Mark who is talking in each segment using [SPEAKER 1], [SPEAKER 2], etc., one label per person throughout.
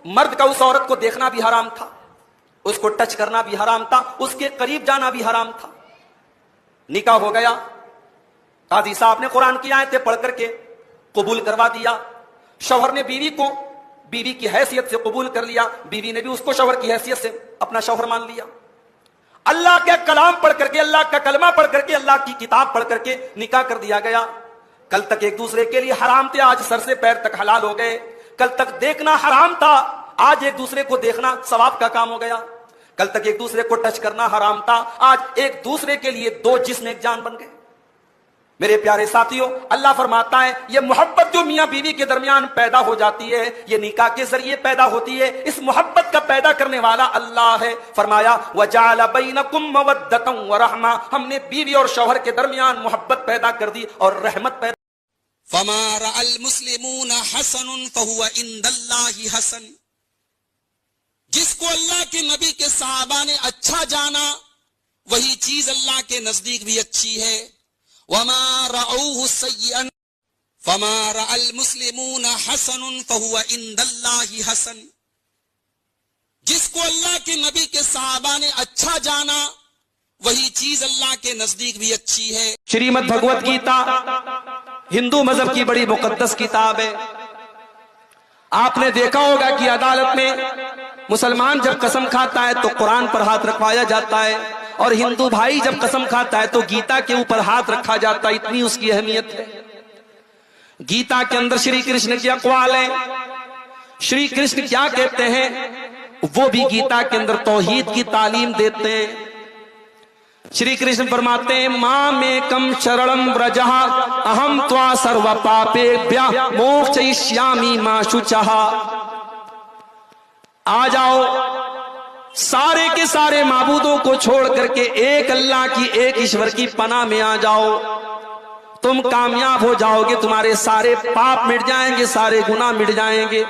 [SPEAKER 1] मर्द का उस औरत को देखना भी हराम था, उसको टच करना भी हराम था, उसके करीब जाना भी हराम था। निकाह हो गया, काजी साहब ने कुरान की आयतें पढ़ करके कबूल करवा दिया। शौहर ने बीवी को बीवी की हैसियत से कबूल कर लिया, बीवी ने भी उसको शौहर की हैसियत से अपना शौहर मान लिया। अल्लाह के कलाम पढ़ करके, अल्लाह का कलमा पढ़ करके, अल्लाह की किताब पढ़ करके निकाह कर दिया गया। कल तक एक दूसरे के लिए हराम थे, आज सर से पैर तक हलाल हो गए। कल तक देखना हराम था, आज एक दूसरे को देखना सवाब का काम हो गया। कल तक एक दूसरे को टच करना हराम था, आज एक दूसरे के लिए दो जिस्म एक जान बन गए। मेरे प्यारे साथियों, अल्लाह फरमाता है ये मोहब्बत जो मियां बीवी के दरमियान पैदा हो जाती है, ये निकाह के जरिए पैदा होती है। इस मोहब्बत का पैदा करने वाला अल्लाह है। फरमाया वजाल बैनकुम मवद्दतन व रहमा, हमने बीवी और शौहर के दरमियान मोहब्बत पैदा कर दी और रहमत पैदा।
[SPEAKER 2] फमा रअल मुस्लिमून हसनुन फहुव इंदल्लाहि हसन, जिसको अल्लाह के नबी के सहाबा ने अच्छा जाना वही चीज अल्लाह के नजदीक भी अच्छी है। वमा रअऊहु सय्यअन फमा रअल मुस्लिमून हसनुन फहुव इंदल्लाहि हसन, जिसको अल्लाह के नबी के सहाबा ने अच्छा जाना वही चीज अल्लाह के नजदीक भी अच्छी है।
[SPEAKER 1] श्रीमद् भगवत गीता हिंदू मजहब की बड़ी मुकद्दस किताब है। आपने देखा होगा कि अदालत में मुसलमान जब कसम खाता है तो कुरान पर हाथ रखवाया जाता है, और हिंदू भाई जब कसम खाता है तो गीता के ऊपर हाथ रखा जाता है। इतनी उसकी अहमियत है। गीता के अंदर श्री कृष्ण के अक़वाल हैं। श्री कृष्ण क्या कहते हैं वो भी गीता के अंदर तौहीद की तालीम देते हैं। श्री कृष्ण फरमाते हैं मां में कम शरणम व्रजः अहम त्वा सर्व पापेभ्यः मोक्षयिष्यामि मा शुचः। आ जाओ, सारे के सारे माबूदों को छोड़ करके एक अल्लाह की, एक ईश्वर की पनाह में आ जाओ, तुम कामयाब हो जाओगे, तुम्हारे सारे पाप मिट जाएंगे, सारे गुनाह मिट जाएंगे।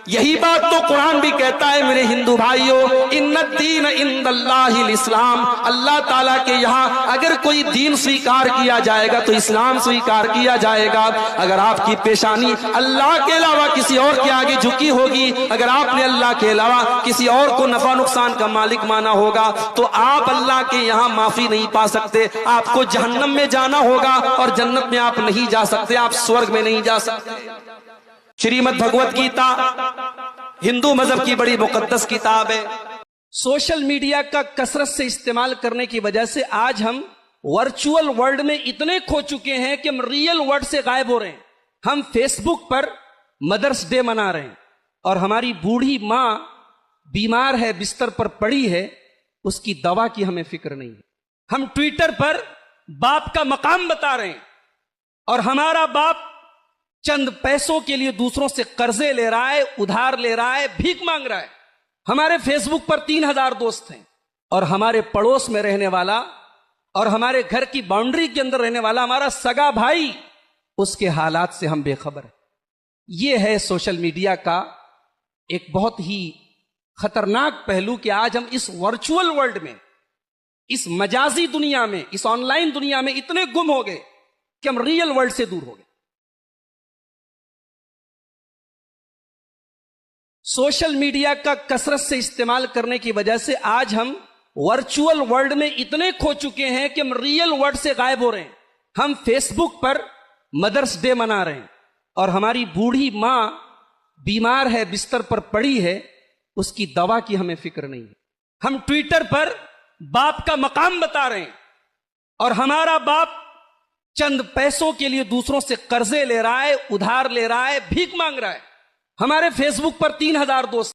[SPEAKER 1] यही बात तो कुरान भी कहता है मेरे हिंदू भाइयों, इन्नद्दीन इंदल्लाहिल इस्लाम, अल्लाह ताला के यहाँ अगर कोई दीन स्वीकार किया जाएगा तो इस्लाम स्वीकार किया जाएगा। अगर आपकी पेशानी अल्लाह के अलावा किसी और के आगे झुकी होगी, अगर आपने अल्लाह के अलावा किसी और को नफा नुकसान का मालिक माना होगा तो आप अल्लाह के यहाँ माफी नहीं पा सकते। आपको जहन्नम में जाना होगा और जन्नत में आप नहीं जा सकते, आप स्वर्ग में नहीं जा सकते। श्रीमद् भगवत गीता हिंदू मजहब की बड़ी मुकद्दस किताब है। सोशल मीडिया का कसरत से इस्तेमाल करने की वजह से आज हम वर्चुअल वर्ल्ड में इतने खो चुके हैं कि हम रियल वर्ल्ड से गायब हो रहे हैं। हम फेसबुक पर मदर्स डे मना रहे हैं और हमारी बूढ़ी मां बीमार है, बिस्तर पर पड़ी है, उसकी दवा की हमें फिक्र नहीं है। हम ट्विटर पर बाप का मकाम बता रहे हैं और हमारा बाप चंद पैसों के लिए दूसरों से कर्जे ले रहा है, उधार ले रहा है, भीख मांग रहा है। हमारे फेसबुक पर 3000 दोस्त हैं और हमारे पड़ोस में रहने वाला और हमारे घर की बाउंड्री के अंदर रहने वाला हमारा सगा भाई, उसके हालात से हम बेखबर हैं। यह है सोशल मीडिया का एक बहुत ही खतरनाक पहलू कि आज हम इस वर्चुअल वर्ल्ड में, इस मजाजी दुनिया में, इस ऑनलाइन दुनिया में इतने गुम हो गए कि हम रियल वर्ल्ड से दूर हो गए। सोशल मीडिया का कसरत से इस्तेमाल करने की वजह से आज हम वर्चुअल वर्ल्ड में इतने खो चुके हैं कि हम रियल वर्ल्ड से गायब हो रहे हैं। हम फेसबुक पर मदर्स डे मना रहे हैं और हमारी बूढ़ी मां बीमार है, बिस्तर पर पड़ी है, उसकी दवा की हमें फिक्र नहीं है। हम ट्विटर पर बाप का मकाम बता रहे हैं और हमारा बाप चंद पैसों के लिए दूसरों से कर्जे ले रहा है, उधार ले रहा है, भीख मांग रहा है। हमारे फेसबुक पर 3000 दोस्त